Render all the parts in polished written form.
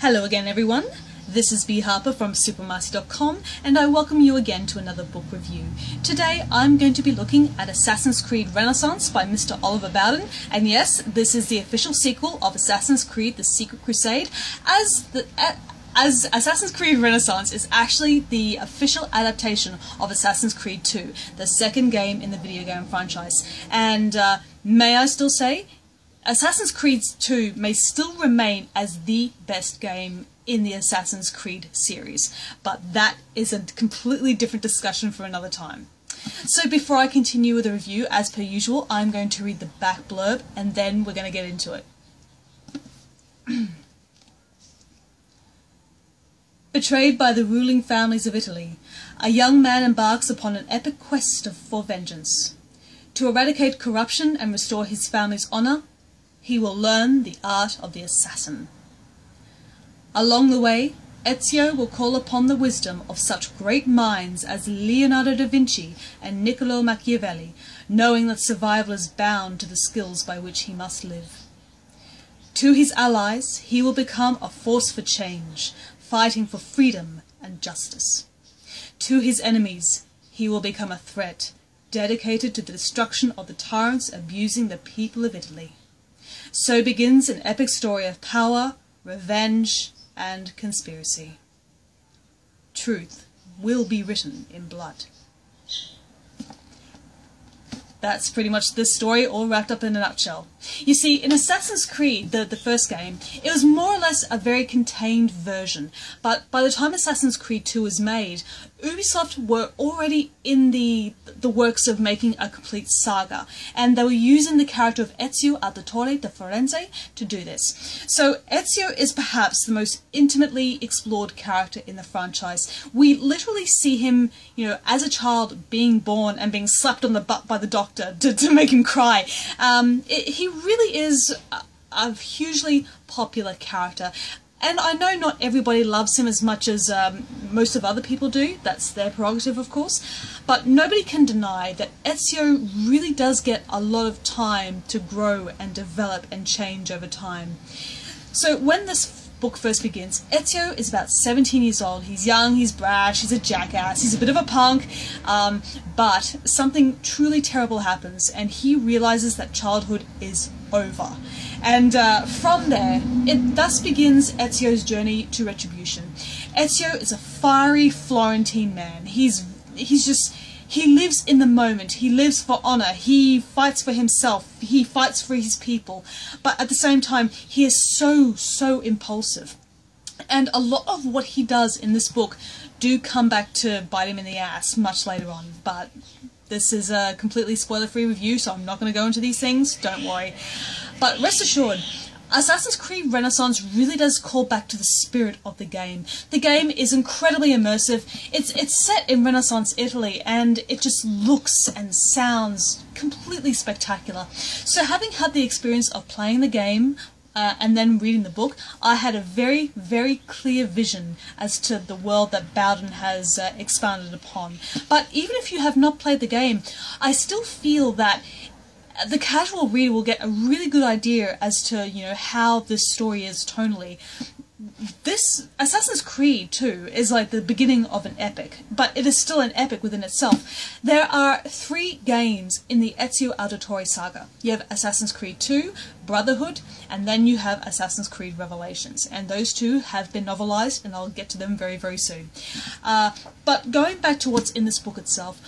Hello again everyone, this is Bea Harper from SuperMarcy.com and I welcome you again to another book review. Today I'm going to be looking at Assassin's Creed Renaissance by Mr. Oliver Bowden, and yes, this is the official sequel of Assassin's Creed The Secret Crusade, as Assassin's Creed Renaissance is actually the official adaptation of Assassin's Creed 2, the second game in the video game franchise. And may I still say, Assassin's Creed 2 may still remain as the best game in the Assassin's Creed series, but that is a completely different discussion for another time. So before I continue with the review, as per usual, I'm going to read the back blurb and then we're going to get into it. Betrayed by the ruling families of Italy, a young man embarks upon an epic quest for vengeance. To eradicate corruption and restore his family's honor, he will learn the art of the assassin. Along the way, Ezio will call upon the wisdom of such great minds as Leonardo da Vinci and Niccolo Machiavelli, knowing that survival is bound to the skills by which he must live. To his allies, he will become a force for change, fighting for freedom and justice. To his enemies, he will become a threat, dedicated to the destruction of the tyrants abusing the people of Italy. So begins an epic story of power, revenge, and conspiracy. Truth will be written in blood. That's pretty much this story all wrapped up in a nutshell. You see, in Assassin's Creed, the first game, it was more or less a very contained version, but by the time Assassin's Creed 2 was made, Ubisoft were already in the works of making a complete saga, and they were using the character of Ezio Auditore da Firenze to do this. So Ezio is perhaps the most intimately explored character in the franchise. We literally see him, as a child being born and being slapped on the butt by the doctor to make him cry. He really is a hugely popular character. And I know not everybody loves him as much as most of other people do. That's their prerogative, of course. But nobody can deny that Ezio really does get a lot of time to grow and develop and change over time. So when this book first begins, Ezio is about 17 years old. He's young, he's brash, he's a jackass, he's a bit of a punk, but something truly terrible happens and he realizes that childhood is over. And from there, it thus begins Ezio's journey to retribution. Ezio is a fiery Florentine man. He lives in the moment. He lives for honor. He fights for himself. He fights for his people. But at the same time, he is so impulsive. And a lot of what he does in this book do come back to bite him in the ass much later on. But this is a completely spoiler-free review, so I'm not going to go into these things. Don't worry. But rest assured, Assassin's Creed Renaissance really does call back to the spirit of the game. The game is incredibly immersive. It's set in Renaissance Italy, and it just looks and sounds completely spectacular. So having had the experience of playing the game and then reading the book, I had a very, very clear vision as to the world that Bowden has expounded upon. But even if you have not played the game, I still feel that the casual reader will get a really good idea as to, how this story is tonally. This Assassin's Creed 2 is like the beginning of an epic, but it is still an epic within itself. There are 3 games in the Ezio Auditore saga. You have Assassin's Creed 2, Brotherhood, and then you have Assassin's Creed Revelations. And those 2 have been novelized, and I'll get to them very, very soon. But going back to what's in this book itself,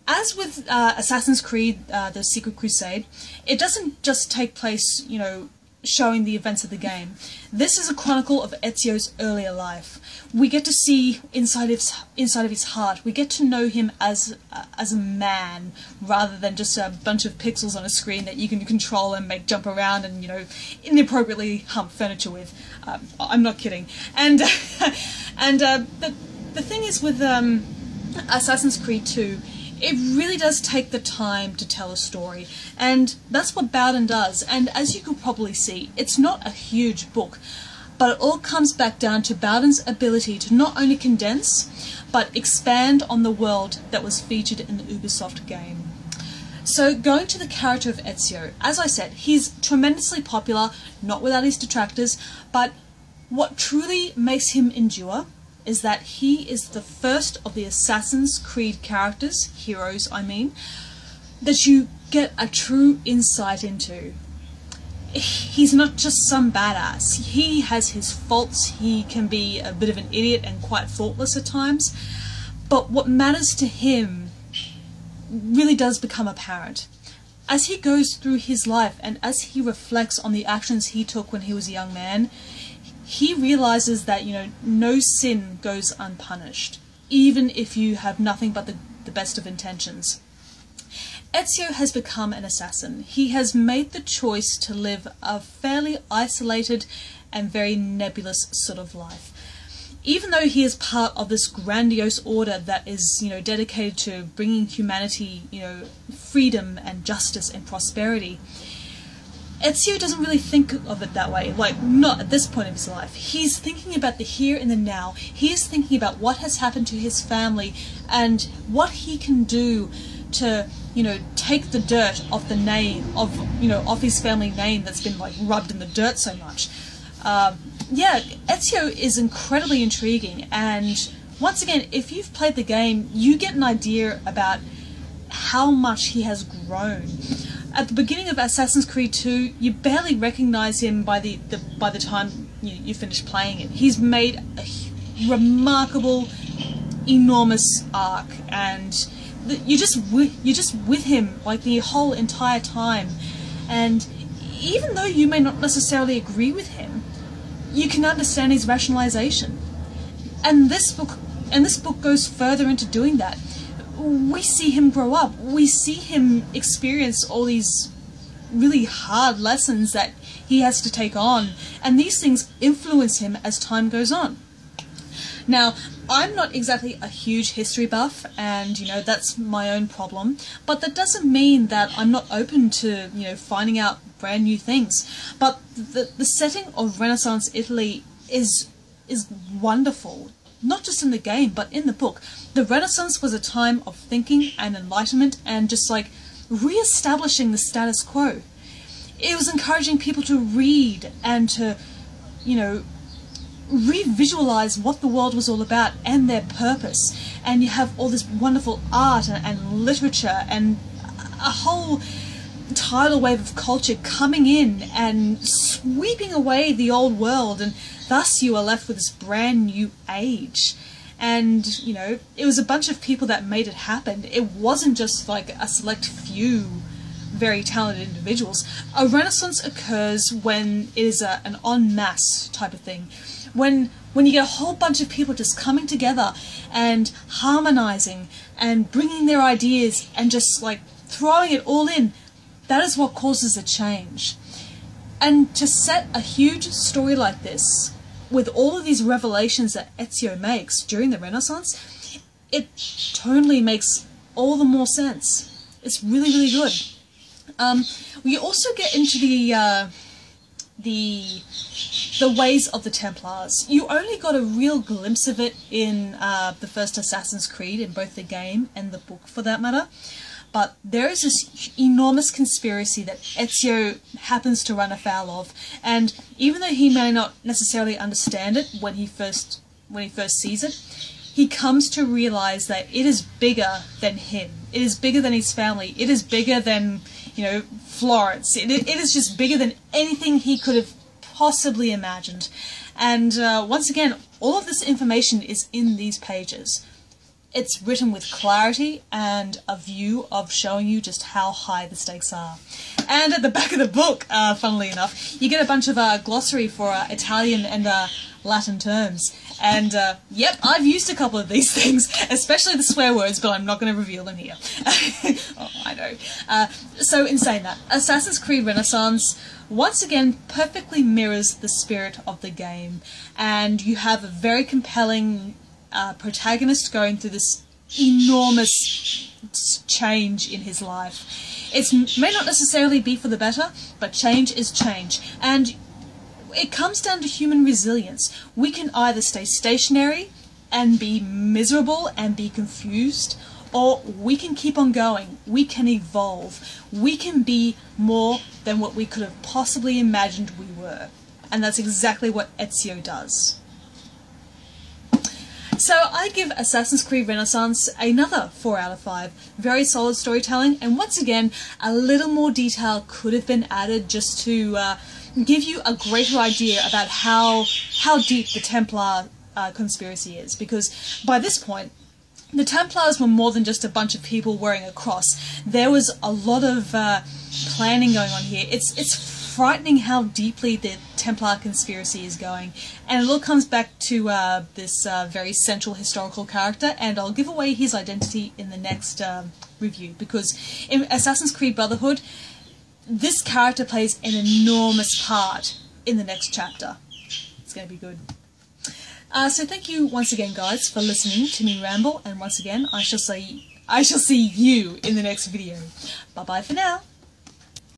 as with Assassin's Creed The Secret Crusade, it doesn't just take place, showing the events of the game. This is a chronicle of Ezio's earlier life. We get to see inside of his heart. We get to know him as a man, rather than just a bunch of pixels on a screen that you can control and make jump around and, inappropriately hump furniture with. I'm not kidding. And the thing is with Assassin's Creed 2, it really does take the time to tell a story, and that's what Bowden does. And as you could probably see, it's not a huge book, but it all comes back down to Bowden's ability to not only condense, but expand on the world that was featured in the Ubisoft game. So going to the character of Ezio, as I said, he's tremendously popular, not without his detractors, but What truly makes him endure is that he is the first of the Assassin's Creed characters, heroes I mean, that you get a true insight into. He's not just some badass. He has his faults. He can be a bit of an idiot and quite thoughtless at times. But what matters to him really does become apparent. As he goes through his life and as he reflects on the actions he took when he was a young man, he realizes that, no sin goes unpunished, even if you have nothing but the best of intentions. Ezio has become an assassin. He has made the choice to live a fairly isolated and very nebulous sort of life. Even though he is part of this grandiose order that is, dedicated to bringing humanity, freedom and justice and prosperity, Ezio doesn't really think of it that way, not at this point of his life. He's thinking about the here and the now. He is thinking about what has happened to his family and what he can do to, take the dirt off the name off his family name that's been rubbed in the dirt so much. Ezio is incredibly intriguing, and once again, if you've played the game, you get an idea about how much he has grown. At the beginning of Assassin's Creed 2, you barely recognize him by the time you finish playing it. He's made a remarkable, enormous arc, and you're just with him the whole entire time. And even though you may not necessarily agree with him, you can understand his rationalization. And this book goes further into doing that. We see him grow up. We see him experience all these really hard lessons that he has to take on, and these things influence him as time goes on. Now, I'm not exactly a huge history buff, and that's my own problem, but that doesn't mean that I'm not open to finding out brand new things. But the setting of Renaissance Italy is wonderful. Not just in the game, but in the book. The Renaissance was a time of thinking and enlightenment and just re-establishing the status quo. It was encouraging people to read and to, re-visualize what the world was all about and their purpose. And you have all this wonderful art and literature and a whole tidal wave of culture coming in and sweeping away the old world, and thus you are left with this brand new age. And it was a bunch of people that made it happen. It wasn't just a select few very talented individuals. A renaissance occurs when it is an en masse type of thing, when you get a whole bunch of people just coming together and harmonizing and bringing their ideas and just throwing it all in. That is what causes a change. And to set a huge story like this, with all of these revelations that Ezio makes during the Renaissance, it totally makes all the more sense. It's really, really good. We also get into the ways of the Templars. You only got a real glimpse of it in the first Assassin's Creed, in both the game and the book for that matter. But there is this enormous conspiracy that Ezio happens to run afoul of, and even though he may not necessarily understand it when he first sees it, he comes to realize that it is bigger than him. It is bigger than his family. It is bigger than, Florence. It is just bigger than anything he could have possibly imagined. And once again, all of this information is in these pages. It's written with clarity and a view of showing you just how high the stakes are. And at the back of the book, funnily enough, you get a bunch of glossary for Italian and Latin terms. And, yep, I've used a couple of these things, especially the swear words, but I'm not going to reveal them here. Oh, I know. So in saying that, Assassin's Creed Renaissance once again perfectly mirrors the spirit of the game. And you have a very compelling protagonist going through this enormous change in his life. It may not necessarily be for the better, but change is change. And it comes down to human resilience. We can either stay stationary and be miserable and be confused, or we can keep on going. We can evolve. We can be more than what we could have possibly imagined we were. and that's exactly what Ezio does. So I give Assassin's Creed Renaissance another 4 out of 5. Very solid storytelling, and once again, a little more detail could have been added just to give you a greater idea about how deep the Templar conspiracy is, because by this point, the Templars were more than just a bunch of people wearing a cross. There was a lot of planning going on here. It's frightening how deeply the Templar conspiracy is going, and it all comes back to this very central historical character, and I'll give away his identity in the next review, because in Assassin's Creed Brotherhood, this character plays an enormous part in the next chapter. It's going to be good. So thank you once again, guys, for listening to me ramble, and once again, I shall see you in the next video. Bye bye for now.